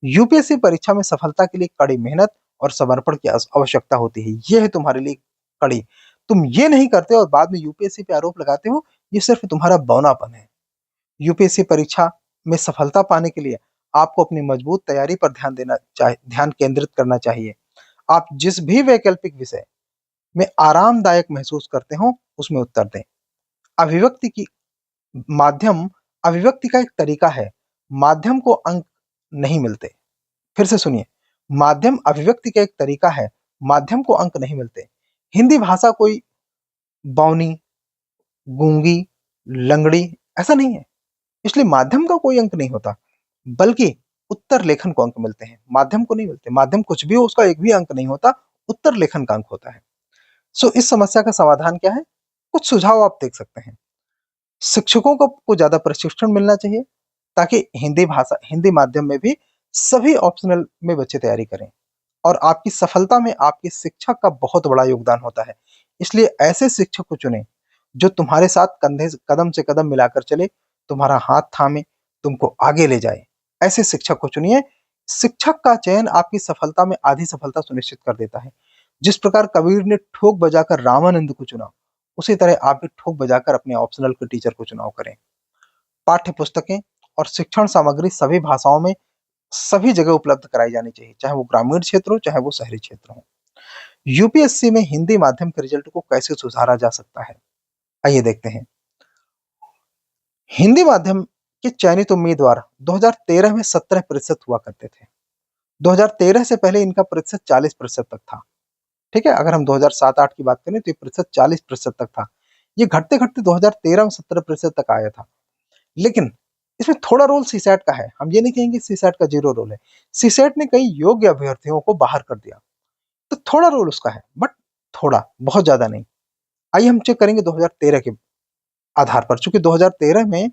Speaker 1: यूपीएससी परीक्षा में सफलता के लिए कड़ी मेहनत और समर्पण की आवश्यकता होती है। यह है तुम्हारे लिए कड़ी। तुम ये नहीं करते और बाद में यूपीएससी पे आरोप लगाते हो, ये सिर्फ तुम्हारा बौनापन है। यूपीएससी परीक्षा में सफलता पाने के लिए आपको अपनी मजबूत तैयारी पर ध्यान केंद्रित करना चाहिए। आप जिस भी वैकल्पिक विषय में आरामदायक महसूस करते हो, उसमें उत्तर दें। अभिव्यक्ति की माध्यम अभिव्यक्ति का एक तरीका है, माध्यम को अंक नहीं मिलते। फिर से सुनिए, माध्यम अभिव्यक्ति का एक तरीका है, माध्यम को अंक नहीं मिलते। हिंदी भाषा कोई बौनी, गूंगी, लंगड़ी ऐसा नहीं है, इसलिए माध्यम का कोई अंक नहीं होता, बल्कि उत्तर लेखन को अंक मिलते हैं, माध्यम को नहीं मिलते। माध्यम कुछ भी हो, उसका एक भी अंक नहीं होता, उत्तर लेखन का अंक होता है। सो इस समस्या का समाधान क्या है? कुछ सुझाव आप देख सकते हैं। शिक्षकों को ज्यादा प्रशिक्षण मिलना चाहिए, ताकि हिंदी माध्यम में भी सभी ऑप्शनल में बच्चे तैयारी करें। और आपकी सफलता में आपके शिक्षक का बहुत बड़ा योगदान होता है, इसलिए ऐसे शिक्षक को चुनें जो तुम्हारे साथ कंधे कदम से कदम मिलाकर चले, तुम्हारा हाथ थामे, तुमको आगे ले जाए। ऐसे शिक्षक को चुनिए। शिक्षक का चयन आपकी सफलता में आधी सफलता सुनिश्चित कर देता है। जिस प्रकार कबीर ने ठोक बजाकर रामानंद को चुना, उसी तरह आप भी ठोक बजाकर अपने ऑप्शनल के टीचर को चुनाव करें। पाठ्य पुस्तकें और शिक्षण सामग्री सभी भाषाओं में सभी जगह उपलब्ध कराई जानी चाहिए, चाहे वो ग्रामीण क्षेत्र हो, चाहे वो शहरी क्षेत्र हो। यूपीएससी में हिंदी माध्यम के रिजल्ट को कैसे सुधारा जा सकता है? आइए देखते हैं। हिंदी माध्यम के चयनित उम्मीदवार 2013 में 17% हुआ करते थे। 2013 से पहले इनका प्रतिशत 40% तक था। ठीक है, अगर हम 2007-8 की बात करें तो ये प्रतिशत 40% तक था। ये घटते घटते 2013 में 17% तक आया था। लेकिन इसमें थोड़ा रोल सीसैट का है, हम ये नहीं कहेंगे सीसैट का जीरो रोल है। सीसैट ने कई योग्य अभ्यर्थियों को बाहर कर दिया, तो थोड़ा रोल उसका है, बट थोड़ा, बहुत ज्यादा नहीं। आइए हम चेक करेंगे 2013 के आधार पर। चूंकि 2013 में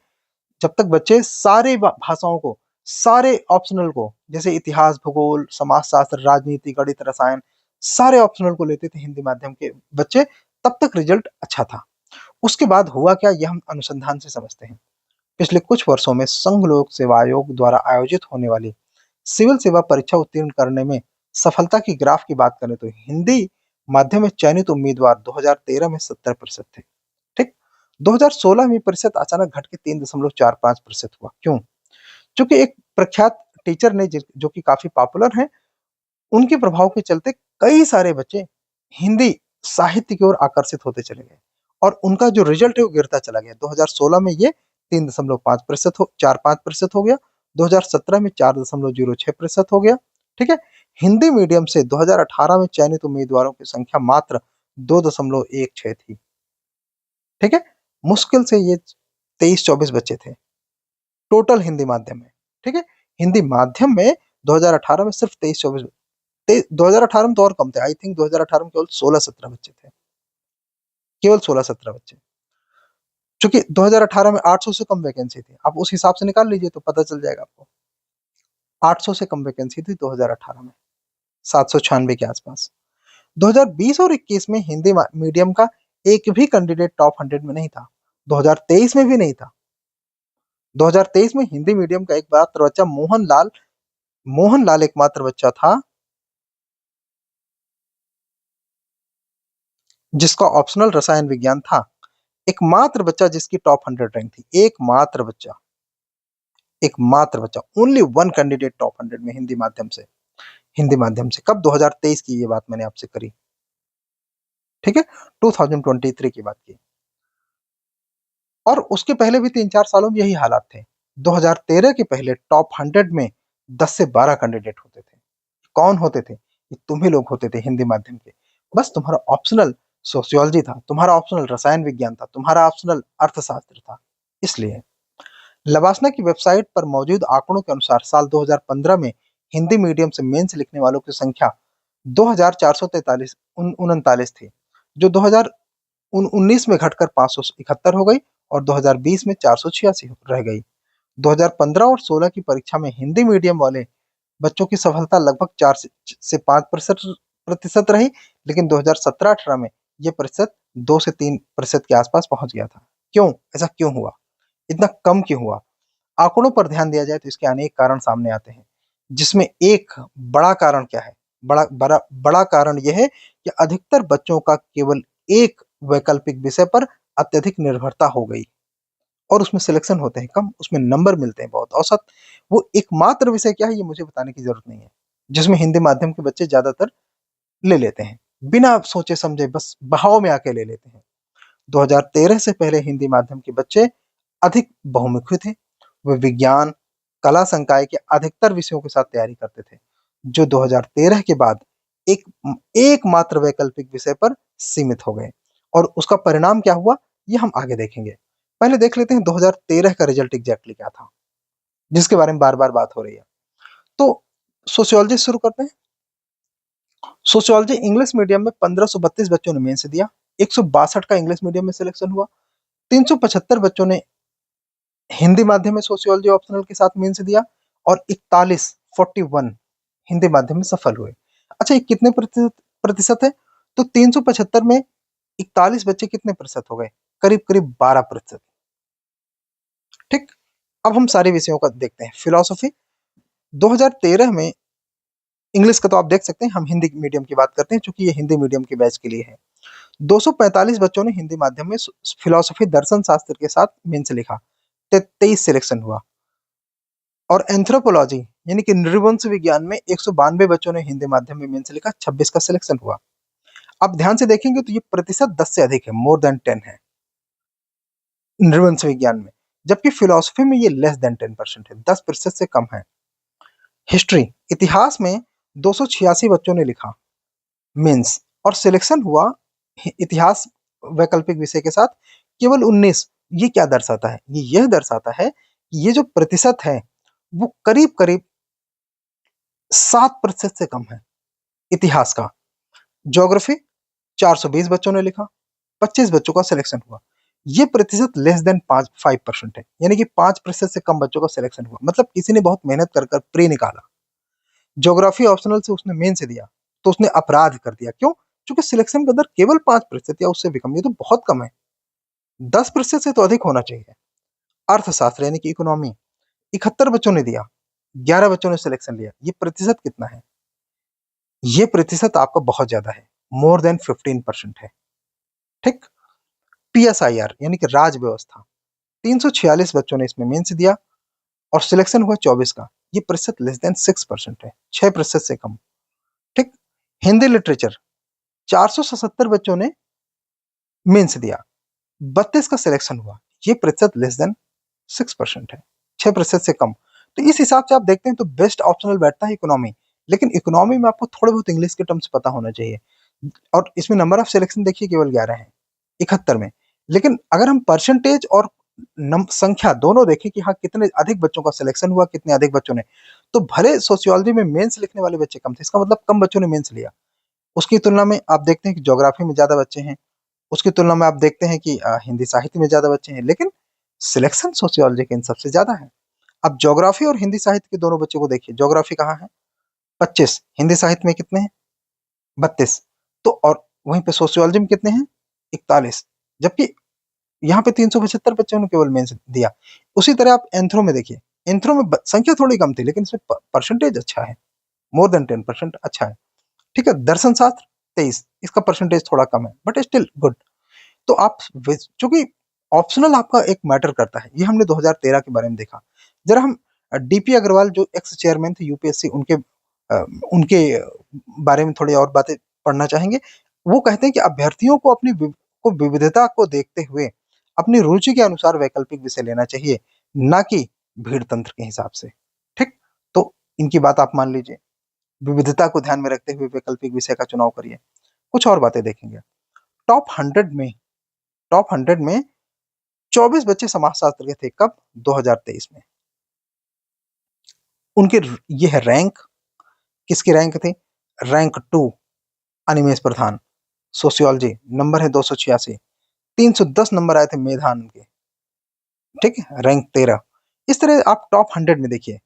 Speaker 1: जब तक बच्चे सारे भाषाओं को, सारे ऑप्शनल को, जैसे इतिहास, भूगोल, समाजशास्त्र, राजनीति, गणित, रसायन, सारे ऑप्शनल को लेते थे हिंदी माध्यम के बच्चे, तब तक रिजल्ट अच्छा था। उसके बाद हुआ क्या, यह हम अनुसंधान से समझते हैं। पिछले कुछ वर्षों में संघ लोक सेवा आयोग द्वारा आयोजित होने वाली सिविल सेवा परीक्षा उत्तीर्ण करने में सफलता की ग्राफ की बात करें तो हिंदी माध्यम में चयनित उम्मीदवार 2013 में 70% थे। ठीक, 2016 में प्रतिशत अचानक घट के 3.45% हुआ। क्यों? क्योंकि एक प्रख्यात टीचर ने, जो कि काफी पॉपुलर है, उनके प्रभाव के चलते कई सारे बच्चे हिंदी साहित्य की ओर आकर्षित होते चले गए और उनका जो रिजल्ट है वो गिरता चला गया। 2016 में ये 3.45% हो गया, 2017 में 4.06% हो गया। ठीक है, हिंदी मीडियम से 2018 में चयनित उम्मीदवारों की संख्या मात्र 2.16 थी। ठीक है, मुश्किल से ये 23-24 बच्चे थे टोटल हिंदी माध्यम में। ठीक है, हिंदी माध्यम में 2018 में सिर्फ 23-24, 2018 में तो और कम थे, आई थिंक 2018 में केवल 16-17 बच्चे थे, केवल 16-17 बच्चे। चूंकि 2018 में 800 से कम वैकेंसी थी, आप उस हिसाब से निकाल लीजिए तो पता चल जाएगा आपको। 800 से कम वैकेंसी थी 2018 में, 796 के आसपास। 2020 और 21 में हिंदी मीडियम का एक भी कैंडिडेट टॉप 100 में नहीं था, 2023 में भी नहीं था। 2023 में हिंदी मीडियम का एक मात्र बच्चा मोहनलाल एकमात्र बच्चा था जिसका ऑप्शनल रसायन विज्ञान था, एकमात्र बच्चा जिसकी टॉप 100 रैंक थी, एकमात्र बच्चा, ओनली वन कैंडिडेट टॉप 100 में हिंदी माध्यम से। कब? 2023 की ये बात मैंने आपसे करी। ठीक है, 2023 की बात की। और उसके पहले भी 3-4 सालों में यही हालात थे। 2013 के पहले टॉप 100 में 10 से 12 कैंडिडेट होते थे। कौन होते थे? ये तुम ही लोग होते थे हिंदी माध्यम के। बस तुम्हारा ऑप्शनल सोशियोलॉजी था, तुम्हारा ऑप्शनल रसायन विज्ञान था, तुम्हारा ऑप्शनल अर्थशास्त्र था। इसलिए लवासना की वेबसाइट पर मौजूद आंकड़ों के अनुसार साल 2015 में हिंदी मीडियम से मेंस लिखने वालों की संख्या 2439 थी, जो 2019 में घटकर 571 हो गई और 2020 में 486 रह गई। 2015 और 16 की परीक्षा में हिंदी मीडियम वाले बच्चों की सफलता लगभग 4 से 5% रही, लेकिन 2017-18 में यह प्रतिशत 2 से 3% के आसपास पहुंच गया था। क्यों? ऐसा क्यों हुआ? इतना कम क्यों हुआ? आंकड़ों पर ध्यान दिया जाए तो इसके अनेक कारण सामने आते हैं, जिसमें एक बड़ा कारण क्या है? बड़ा कारण यह है कि अधिकतर बच्चों का केवल एक वैकल्पिक विषय पर अत्यधिक निर्भरता हो गई और उसमें सिलेक्शन होते हैं कम, उसमें नंबर मिलते हैं बहुत औसत। वो एकमात्र विषय क्या है ये मुझे बताने की जरूरत नहीं है, जिसमें हिंदी माध्यम के बच्चे ज्यादातर ले लेते हैं, बिना सोचे समझे बस बहाव में आके ले लेते हैं। 2013 से पहले हिंदी माध्यम के बच्चे अधिक बहुमुखी थे, वे विज्ञान, कला संकाय के अधिकतर विषयों के साथ तैयारी करते थे, जो 2013 के बाद एकमात्र वैकल्पिक विषय पर सीमित हो गए। और उसका परिणाम क्या हुआ ये हम आगे देखेंगे। पहले देख लेते हैं 2013 का रिजल्ट एग्जैक्टली क्या था, जिसके बारे में बार बार बात हो रही है। तो सोशियोलॉजी शुरू करते हैं। सोशियोलॉजी इंग्लिश मीडियम में 1532 बच्चों ने मेंस दिया, 162 का इंग्लिश मीडियम में सिलेक्शन हुआ, 375 बच्चों ने हिंदी माध्यम में सोशियोलॉजी ऑप्शनल के साथ मेंस दिया और 41 हिंदी माध्यम में सफल हुए। अच्छा, ये कितने प्रतिशत है? तो 375 में 41 बच्चे कितने प्रतिशत हो गए? करीब करीब 12%। ठीक, अब हम सारे विषयों का देखते हैं। फिलॉसफी 2013 में, इंग्लिश का तो आप देख सकते हैं, हम हिंदी मीडियम की बात करते हैं क्योंकि ये हिंदी मीडियम के बैच के लिए है। 245 बच्चों ने हिंदी माध्यम में फिलॉसफी दर्शन शास्त्र के साथ मेंस लिखा, 23 सिलेक्शन हुआ। और एंथ्रोपोलॉजी यानी कि नृवंश विज्ञान में 192 बच्चों ने हिंदी माध्यम में मेंस लिखा, 26 का सिलेक्शन हुआ। आप ध्यान से देखेंगे तो ये प्रतिशत 10 से अधिक है, मोर देन 10 है नृवंश विज्ञान में, जबकि फिलॉसफी में ये लेस देन 10% है, 10% से कम है। हिस्ट्री, इतिहास में 286 बच्चों ने लिखा मेंस और सिलेक्शन हुआ इतिहास वैकल्पिक विषय के साथ केवल 19। ये क्या दर्शाता है? ये यह दर्शाता है कि ये जो प्रतिशत है वो करीब करीब 7% से कम है इतिहास का। ज्योग्राफी 420 बच्चों ने लिखा, 25 बच्चों का सिलेक्शन हुआ, ये प्रतिशत लेस देन 5% है, यानी कि 5% से कम बच्चों का सिलेक्शन हुआ। मतलब किसी ने बहुत मेहनत कर प्री निकाला, ज्योग्राफी ऑप्शनल से उसने मेन से दिया तो उसने अपराध कर दिया। क्यों? क्योंकि सिलेक्शन का दर केवल 5% या उससे भी कम, ये तो बहुत कम है, 10% से तो अधिक होना चाहिए। अर्थशास्त्र यानी कि इकोनॉमी, 71 बच्चों ने दिया, 11 बच्चों ने सिलेक्शन लिया, ये प्रतिशत कितना है? ये प्रतिशत आपका बहुत ज्यादा है, मोर देन 15% है। ठीक, पीएसआईआर यानी कि राज व्यवस्था, 346 बच्चों ने इसमें मेंस दिया और सिलेक्शन हुआ 24 का, ये प्रतिशत लेस देन 6% है, 6% से कम। ठीक, हिंदी लिटरेचर 477 बच्चों ने मेंस दिया, 32 का सिलेक्शन हुआ, ये प्रतिशत लेस देन 6% है, 6% से कम। तो इस हिसाब से आप देखते हैं तो बेस्ट ऑप्शनल बैठता है इकोनॉमी, लेकिन इकोनॉमी में आपको थोड़े बहुत इंग्लिश के टर्म्स पता होना चाहिए। और इसमें नंबर ऑफ सिलेक्शन देखिए केवल 11 है 71 में। लेकिन अगर हम परसेंटेज और संख्या दोनों देखें कि हाँ कितने अधिक बच्चों का सिलेक्शन हुआ, कितने अधिक बच्चों ने, तो भले सोशियोलॉजी में मेंस लिखने वाले बच्चे कम थे, इसका मतलब कम बच्चों ने मेंस लिया। उसकी तुलना में आप देखते हैं कि ज्योग्राफी में ज्यादा बच्चे हैं, उसकी तुलना में आप देखते हैं कि हिंदी साहित्य में ज्यादा बच्चे हैं, लेकिन सिलेक्शन सोशियोलॉजी के इन सबसे ज्यादा है। अब ज्योग्राफी और हिंदी साहित्य के दोनों बच्चों को देखिए, ज्योग्राफी कहाँ है 25, हिंदी साहित्य में कितने हैं 32, तो और वहीं पे सोशियोलॉजी में कितने हैं 41, जबकि यहाँ पे 375 बच्चों ने केवल मेंस दिया। उसी तरह आप एंथ्रो में देखिए, एंथ्रो में संख्या थोड़ी कम थी, लेकिन इसमें परसेंटेज अच्छा है, मोर देन 10% अच्छा है। ठीक है, दर्शन शास्त्र 23, इसका परसेंटेज थोड़ा कम है, बट स्टिल गुड। तो आप चूंकि ऑप्शनल आपका एक मैटर करता है, ये हमने 2013 के बारे में देखा। जरा हम डीपी अग्रवाल जो एक्स चेयरमैन थे यूपीएससी, उनके बारे में थोड़ी और बातें पढ़ना चाहेंगे। वो कहते हैं कि अभ्यर्थियों को अपनी विविधता को देखते हुए अपनी रुचि के अनुसार वैकल्पिक विषय लेना चाहिए, ना कि भीड़ तंत्र के हिसाब से। ठीक, तो इनकी बात आप मान लीजिए, विविधता को ध्यान में रखते हुए वैकल्पिक विषय का चुनाव करिए। कुछ और बातें देखेंगे, टॉप 100 में, टॉप 100 में 24 बच्चे समाजशास्त्र के थे, कब 2023 में। उनके ये है रैंक, किसकी रैंक थी, रैंक 2 अनिमेश प्रधान, सोशियोलॉजी, नंबर है 286, 310 नंबर आए थे मेधान के। ठीक है, रैंक 13। इस तरह आप टॉप 100 में देखिए,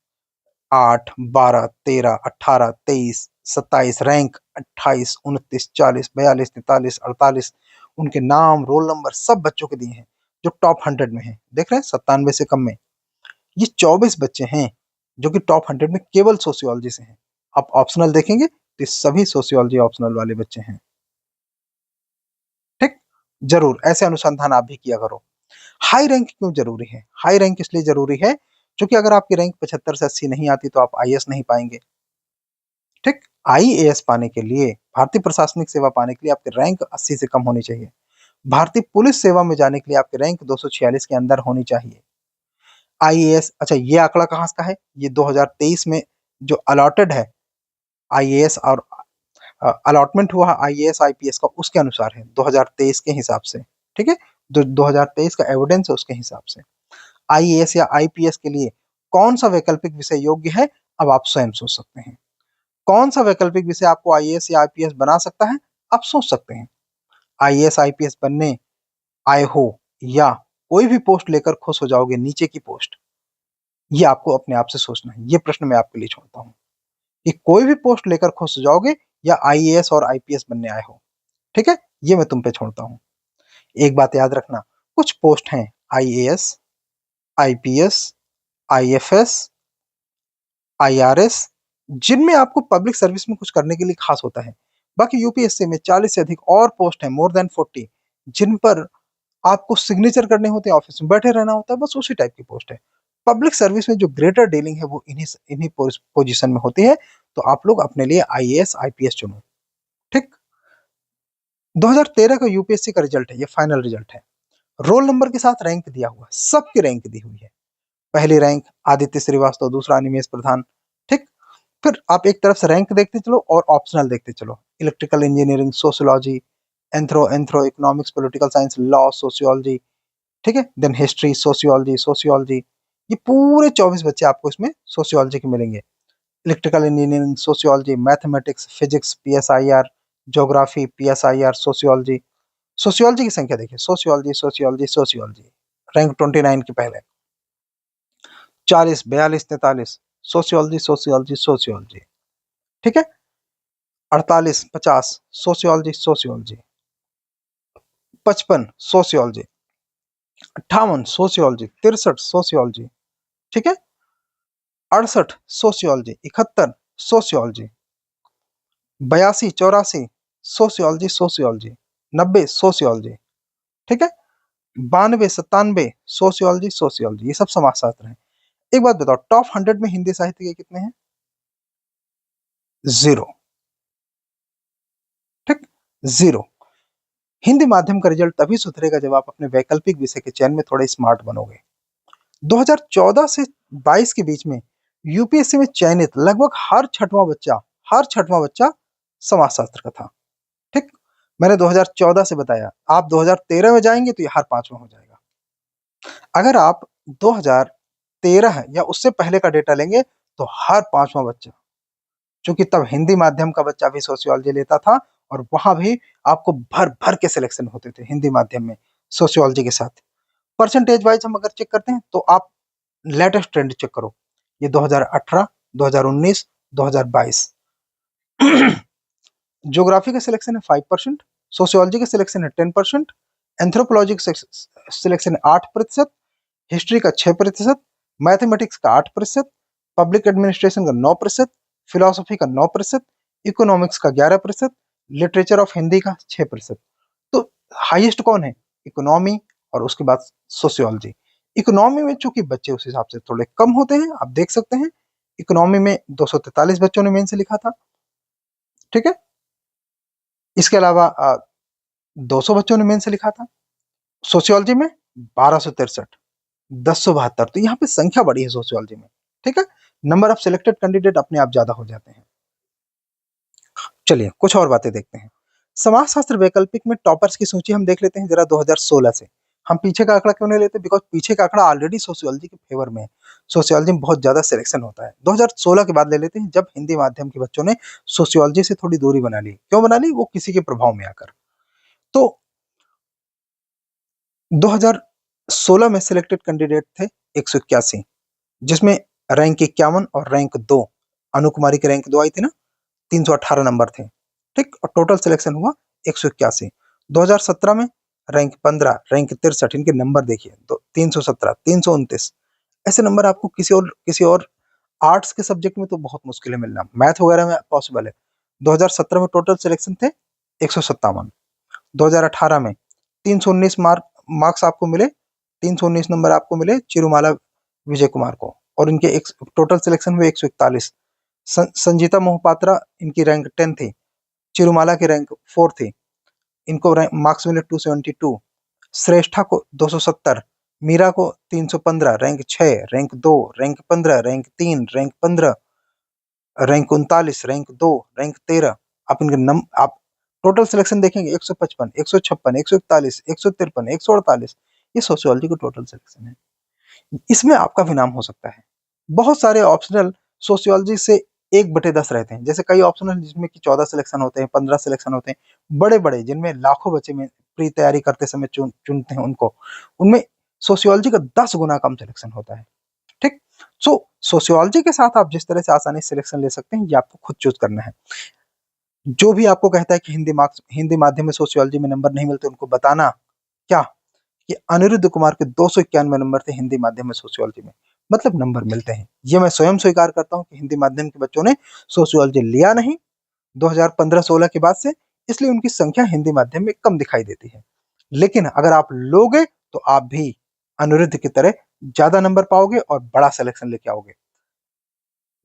Speaker 1: 8, 12, 13, 18, 23, 27, रैंक 28, 29, 40, 42, 43, 48, उनके नाम रोल नंबर सब बच्चों के दिए हैं जो टॉप 100 में हैं। देख रहे हैं 97 से कम में ये 24 बच्चे हैं जो कि टॉप 100 में केवल सोशियोलॉजी से हैं। आप ऑप्शनल देखेंगे तो सभी सोशियोलॉजी ऑप्शनल वाले बच्चे हैं। ठीक, जरूर ऐसे अनुसंधान आप भी किया करो। हाई रैंक क्यों जरूरी है, हाई रैंक इसलिए जरूरी है क्योंकि अगर आपकी रैंक 75 से 80 नहीं आती तो आप आईएएस नहीं पाएंगे। ठीक, आईएएस पाने के लिए, भारतीय प्रशासनिक सेवा पाने के लिए आपकी रैंक 80 से कम होनी चाहिए। भारतीय पुलिस सेवा में जाने के लिए आपकी रैंक 246 के अंदर होनी चाहिए। आईएएस, अच्छा ये आंकड़ा कहाँ का है, ये 2023 में जो अलॉटेड है आईएएस और अलॉटमेंट हुआ आईएएस आईपीएस का, उसके अनुसार है 2023 के हिसाब से। ठीक है, जो 2023 का एविडेंस है उसके हिसाब से आईएएस या आईपीएस के लिए कौन सा वैकल्पिक विषय योग्य है, अब आप स्वयं सोच सकते हैं। कौन सा वैकल्पिक विषय आपको आईएएस या आईपीएस बना सकता है, आप सोच सकते हैं। आईएएस आईपीएस बनने आए हो या कोई भी पोस्ट लेकर खुश हो जाओगे नीचे की पोस्ट, ये आपको अपने आप से सोचना है। ये प्रश्न मैं आपके लिए छोड़ता हूँ कि कोई भी पोस्ट लेकर खुश हो जाओगे या आईएएस और आईपीएस बनने आए हो। ठीक है, ये मैं तुम पे छोड़ता हूँ। एक बात याद रखना, कुछ पोस्ट हैं आईएएस, आईपीएस, आईएफएस, आईआरएस, जिनमें आपको पब्लिक सर्विस में कुछ करने के लिए खास होता है। बाकी यूपीएससी में 40 से अधिक और पोस्ट हैं, मोर देन 40, जिन पर आपको सिग्नेचर करने होते हैं, ऑफिस में बैठे रहना होता है, बस उसी टाइप की पोस्ट है। पब्लिक सर्विस में जो ग्रेटर डीलिंग है वो इन्हीं इन्हीं पोजीशन में होती है। तो आप लोग अपने लिए आईएएस आईपीएस चुनो। ठीक, 2013 का यूपीएससी का रिजल्ट है, ये फाइनल रिजल्ट है। रोल नंबर के साथ रैंक दिया हुआ, सबकी रैंक दी हुई है। पहली रैंक आदित्य श्रीवास्तव, दूसरा अनिमेश प्रधान। ठीक, फिर आप एक तरफ से रैंक देखते चलो और ऑप्शनल देखते चलो, electrical engineering, sociology, anthro anthro economics, political science, law, sociology. ठीक है, देन हिस्ट्री, सोशियोलॉजी, सोशियोलॉजी, ये पूरे 24 बच्चे आपको इसमें सोशियोलॉजी के मिलेंगे। Electrical engineering, sociology, mathematics, physics, PSIR, geography, PSIR, sociology. Sociology की संख्या देखिए, सोशियोलॉजी सोशियोलॉजी सोशियोलॉजी, रैंक 29 के पहले, 40, 42, 43, सोशियोलॉजी सोशियोलॉजी सोशियोलॉजी। ठीक है, 48, 50, sociology sociology, 55 sociology, 58 sociology, 63 sociology. ठीक है, 68 sociology, 71 sociology, 82, 84 sociology sociology, 90 sociology. ठीक है, 92, 97 सोशियोलॉजी सोशियोलॉजी, ये सब समाजशास्त्र है। एक बात बताओ, टॉप 100 में हिंदी साहित्य के कितने हैं, 0। ठीक, 0। हिंदी माध्यम का रिजल्ट तभी सुधरेगा जब आप अपने वैकल्पिक विषय के चयन में थोड़े स्मार्ट बनोगे। 2014 से 22 के बीच में यूपीएससी में चयनित लगभग हर छठवां बच्चा समाजशास्त्र का था। ठीक, मैंने 2014 से बताया, आप 2013 में जाएंगे तो ये हर पांचवा हो जाएगा। अगर आप 2013 या उससे पहले का डेटा लेंगे तो हर पांचवा बच्चा, क्योंकि तब हिंदी माध्यम का बच्चा भी सोशियोलॉजी लेता था और वहां भी आपको भर भर के सिलेक्शन होते थे हिंदी माध्यम में सोशियोलॉजी के साथ। परसेंटेज वाइज हम अगर चेक करते हैं तो आप लेटेस्ट ट्रेंड चेक करो, ये 2018, 2019, 2022। ज्योग्राफी का सिलेक्शन है 5%, सोशियोलॉजी का सिलेक्शन है 10%, एंथ्रोपोलॉजी का सिलेक्शन है 8%, हिस्ट्री का 6%, मैथमेटिक्स का 8%, पब्लिक एडमिनिस्ट्रेशन का 9%, फिलोसफी का 9%, इकोनॉमिक्स का 11%, लिटरेचर ऑफ हिंदी का 6%। तो हाईएस्ट कौन है? इकोनॉमी और उसके बाद सोशियोलॉजी। इकोनॉमी में चूंकि बच्चे उस हिसाब से थोड़े कम होते हैं, आप देख सकते हैं इकोनॉमी में 243 बच्चों ने मेन से लिखा था, ठीक है। इसके अलावा 200 बच्चों ने मेन से लिखा था। सोशियोलॉजी में 1263, 1072। तो यहाँ पे संख्या बड़ी है सोशियोलॉजी में, ठीक है। नंबर ऑफ सिलेक्टेड कैंडिडेट अपने आप ज्यादा हो जाते हैं। चलिए कुछ और बातें देखते हैं। समाजशास्त्र वैकल्पिक में टॉपर्स की सूची हम देख लेते हैं जरा 2016 से। हम पीछे का आंकड़ा क्यों नहीं लेते? बिकॉज पीछे का आंकड़ा ऑलरेडी सोशियोलॉजी के फेवर में है, सोशियोलॉजी में बहुत ज्यादा सिलेक्शन होता है। 2016 के बाद ले लेते हैं, जब हिंदी माध्यम के बच्चों ने सोशियोलॉजी से थोड़ी दूरी बना ली। क्यों बना ली? वो किसी के प्रभाव में आकर। तो 2016 में सिलेक्टेड कैंडिडेट थे 181, जिसमें रैंक 51 और रैंक 2, अनु कुमारी की रैंक 2 आई थी ना, 318 नंबर थे, ठीक। और टोटल सिलेक्शन हुआ 181। 2017 में रैंक 15, रैंक 63, इनके नंबर देखिए तो 317, 329। ऐसे नंबर आपको किसी और आर्ट्स के सब्जेक्ट में तो बहुत मुश्किल है मिलना, मैथ वगैरह में पॉसिबल है। 2017 में टोटल सिलेक्शन थे 157। 2018 में 319 मार्क्स आपको मिले, 319 नंबर आपको मिले चिरुमाला विजय कुमार को, और इनके एक टोटल सिलेक्शन हुए 141। संजीता मोहपात्रा, इनकी रैंक 10 थी, चिरुमाला की रैंक 4 थी, इनको मार्क्स मिले 272। श्रेष्ठा को 270, मीरा को 315, rank 6, rank 2, rank 15, rank 3, rank 15, rank 39, rank 2, rank 13। आप टोटल सिलेक्शन देखेंगे 155, 156, 141, 153, 148। ये सोशियोलॉजी का टोटल सिलेक्शन है। इसमें आपका भी नाम हो सकता है। बहुत सारे ऑप्शनल सोशियोलॉजी से 1/10 रहते हैं, जैसे कई ऑप्शनल जिसमें कि 14 सिलेक्शन होते हैं, 15 सिलेक्शन होते हैं, बड़े बड़े जिनमें लाखों बच्चे में प्री तैयारी करते समय चुनते हैं उनको, उनमें सोशियोलॉजी का 10 गुना कम सिलेक्शन होता है, ठीक। सो सोशियोलॉजी के साथ आप जिस तरह से आसानी से सिलेक्शन ले सकते हैं, ये आपको खुद चूज करना है। जो भी आपको कहता है कि हिंदी माध्यम में सोशियोलॉजी में नंबर नहीं मिलते, उनको बताना क्या कि अनिरुद्ध कुमार के 291 नंबर थे हिंदी माध्यम में सोशियोलॉजी में, मतलब नंबर मिलते हैं। ये मैं स्वयं स्वीकार करता हूं कि हिंदी माध्यम के बच्चों ने सोशियोलॉजी लिया नहीं 2015-16 के बाद से, इसलिए उनकी संख्या हिंदी माध्यम में कम दिखाई देती है। लेकिन अगर आप लोगे तो आप भी अनिरुद्ध की तरह ज्यादा नंबर पाओगे और बड़ा सिलेक्शन लेके आओगे।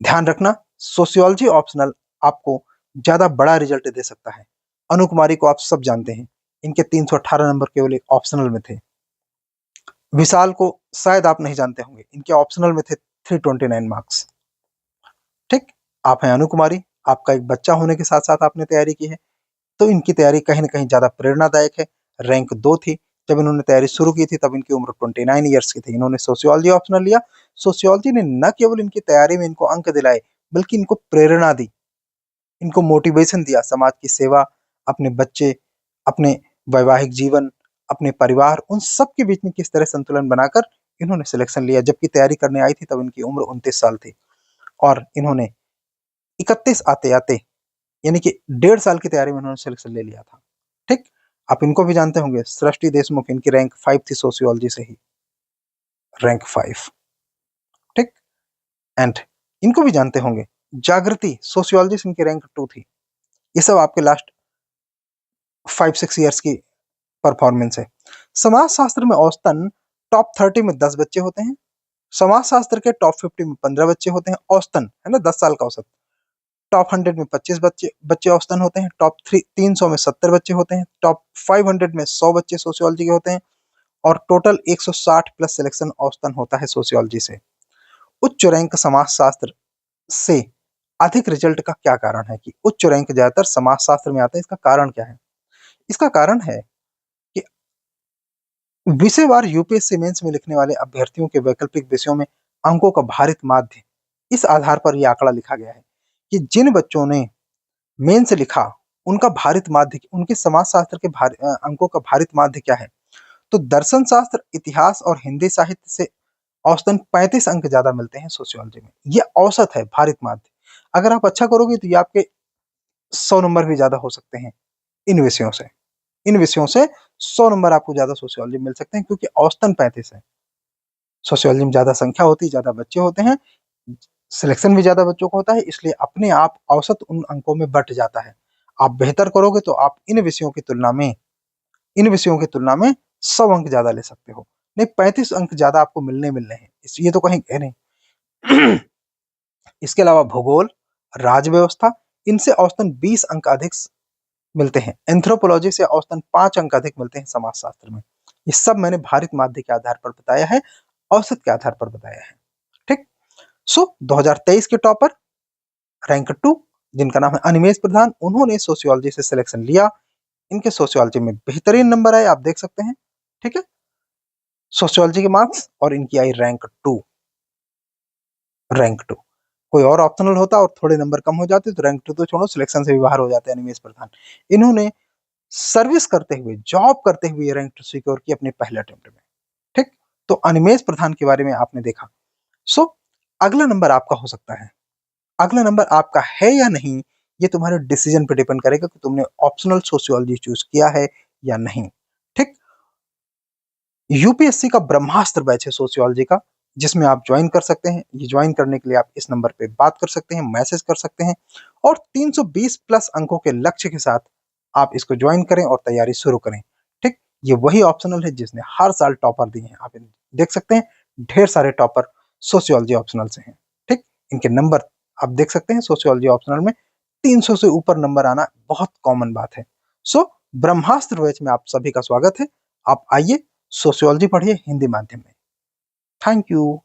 Speaker 1: ध्यान रखना, सोशियोलॉजी ऑप्शनल आपको ज्यादा बड़ा रिजल्ट दे सकता है। अनु कुमारी को आप सब जानते हैं, इनके 318 नंबर केवल एक ऑप्शनल में थे। विशाल को शायद आप नहीं जानते होंगे, इनके ऑप्शनल में थे 329 मार्क्स, ठीक। आप हैं अनु कुमारी, आपका एक बच्चा होने के साथ साथ आपने तैयारी की है, तो इनकी तैयारी कहीं ना कहीं ज्यादा प्रेरणादायक है। रैंक 2 थी, जब इन्होंने तैयारी शुरू की थी तब इनकी उम्र 29 ईयर्स की थी। इन्होंने सोशियोलॉजी ऑप्शनल लिया। सोशियोलॉजी ने न केवल इनकी तैयारी में इनको अंक दिलाए, बल्कि इनको प्रेरणा दी, इनको मोटिवेशन दिया, समाज की सेवा, अपने बच्चे, अपने वैवाहिक जीवन, अपने परिवार, उन सब के बीच में किस तरह संतुलन बनाकर इन्होंने सिलेक्शन लिया। जबकि तैयारी करने आई थी तब इनकी उम्र 29 साल थी, और इन्होंने 31 आते आते, यानी कि 1.5 साल की तैयारी में इन्होंने सिलेक्शन ले लिया था, ठीक। आप इनको भी जानते होंगे, सृष्टि देशमुख, इनकी रैंक 5 थी सोशियोलॉजी से ही, रैंक 5, ठीक। एंड इनको भी जानते होंगे, जागृति, सोशियोलॉजी से इनकी रैंक 2 थी। ये सब आपके लास्ट 5-6 ईयर्स की परफॉर्मेंस है। समाज शास्त्र में औसतन टॉप 30 में 10 बच्चे होते हैं, समाज शास्त्र के टॉप 50 में 15 बच्चे होते हैं, औसतन है ना, 10 साल का औसत। टॉप 100 में 25 बच्चे बच्चे औसतन होते हैं, टॉप 300 में 70 बच्चे होते हैं, टॉप 500 में 100 बच्चे सोशियोलॉजी के होते हैं, और टोटल 160 प्लस सिलेक्शन औसतन होता है सोशियोलॉजी से। उच्च रैंक समाजशास्त्र से अधिक रिजल्ट का क्या कारण है कि उच्च रैंक ज्यादातर समाजशास्त्र में आता है? इसका कारण क्या है? इसका कारण है कि विषयवार यूपीएससी मेंस में लिखने वाले अभ्यर्थियों के वैकल्पिक विषयों में अंकों का भारित माध्य, इस आधार पर यह आंकड़ा लिखा गया है कि जिन बच्चों ने मेंस लिखा उनका भारित माध्य, उनके समाजशास्त्र के अंकों का भारित माध्य क्या है। तो दर्शन शास्त्र, इतिहास और हिंदी साहित्य से औसतन 35 अंक ज्यादा मिलते हैं सोशियोलॉजी में। ये औसत है भारित माध्य। अगर आप अच्छा करोगे तो ये आपके 100 नंबर भी ज्यादा हो सकते हैं इन विषयों से। इन विषयों से 100 नंबर आपको ज्यादा सोशियोलॉजी में मिल सकते हैं, क्योंकि औसतन 35 है। सोशियोलॉजी में ज्यादा संख्या होती है, ज्यादा बच्चे होते हैं, सिलेक्शन भी ज्यादा बच्चों को होता है, इसलिए अपने आप औसत उन अंकों में बट जाता है। आप बेहतर करोगे तो आप इन विषयों की तुलना में 100 अंक ज्यादा ले सकते हो। नहीं, 35 अंक ज्यादा आपको मिलने हैं, ये तो कहीं है नहीं। इसके अलावा भूगोल, राज व्यवस्था, इनसे औसतन 20 अंक अधिक मिलते हैं। एंथ्रोपोलॉजी से औसतन 5 अंक अधिक मिलते हैं समाजशास्त्र में। ये सब मैंने भारित माध्य के आधार पर बताया है, औसत के आधार पर बताया है। ठीक। सो 2023 के टॉपर रैंक 2 जिनका नाम है अनिमेष प्रधान, उन्होंने सोशियोलॉजी से सिलेक्शन लिया। इनके सोशियोलॉजी में बेहतरीन नंबर आए, आप देख सकते हैं। ठीक है, सोशियोलॉजी के मार्क्स, और इनकी आई रैंक 2। रैंक 2 कोई और ऑप्शनल होता और थोड़े नंबर कम हो जाते तो रैंक 2 तो छोड़ो, सिलेक्शन से भी बाहर हो जाते अनिमेष प्रधान। इन्होंने सर्विस करते हुए, जॉब करते हुए रैंक 2 सिक्योर की अपने पहले अटेम्प्ट में। ठीक, तो अनिमेष प्रधान के बारे में आपने देखा। सो अगला नंबर आपका हो सकता है। अगला नंबर आपका है या नहीं, ये तुम्हारे डिसीजन पे डिपेंड करेगा कि तुमने ऑप्शनल सोशियोलॉजी चूज किया है या नहीं। ठीक, यूपीएससी का ब्रह्मास्त्र बैच है सोशियोलॉजी का, जिसमें आप ज्वाइन कर सकते हैं। ये ज्वाइन करने के लिए आप इस नंबर पे बात कर सकते हैं, मैसेज कर सकते हैं, और 320 प्लस अंकों के लक्ष्य के साथ आप इसको ज्वाइन करें और तैयारी शुरू करें। ठीक, ये वही ऑप्शनल है जिसने हर साल टॉपर दिए हैं। आप देख सकते हैं ढेर सारे टॉपर सोशियोलॉजी ऑप्शनल से हैं। ठीक, इनके नंबर आप देख सकते हैं। सोशियोलॉजी ऑप्शनल में 300 से ऊपर नंबर आना बहुत कॉमन बात है। सो ब्रह्मास्त्र बैच में आप सभी का स्वागत है। आप आइए, सोशियोलॉजी पढ़िए हिंदी माध्यम में। Thank you.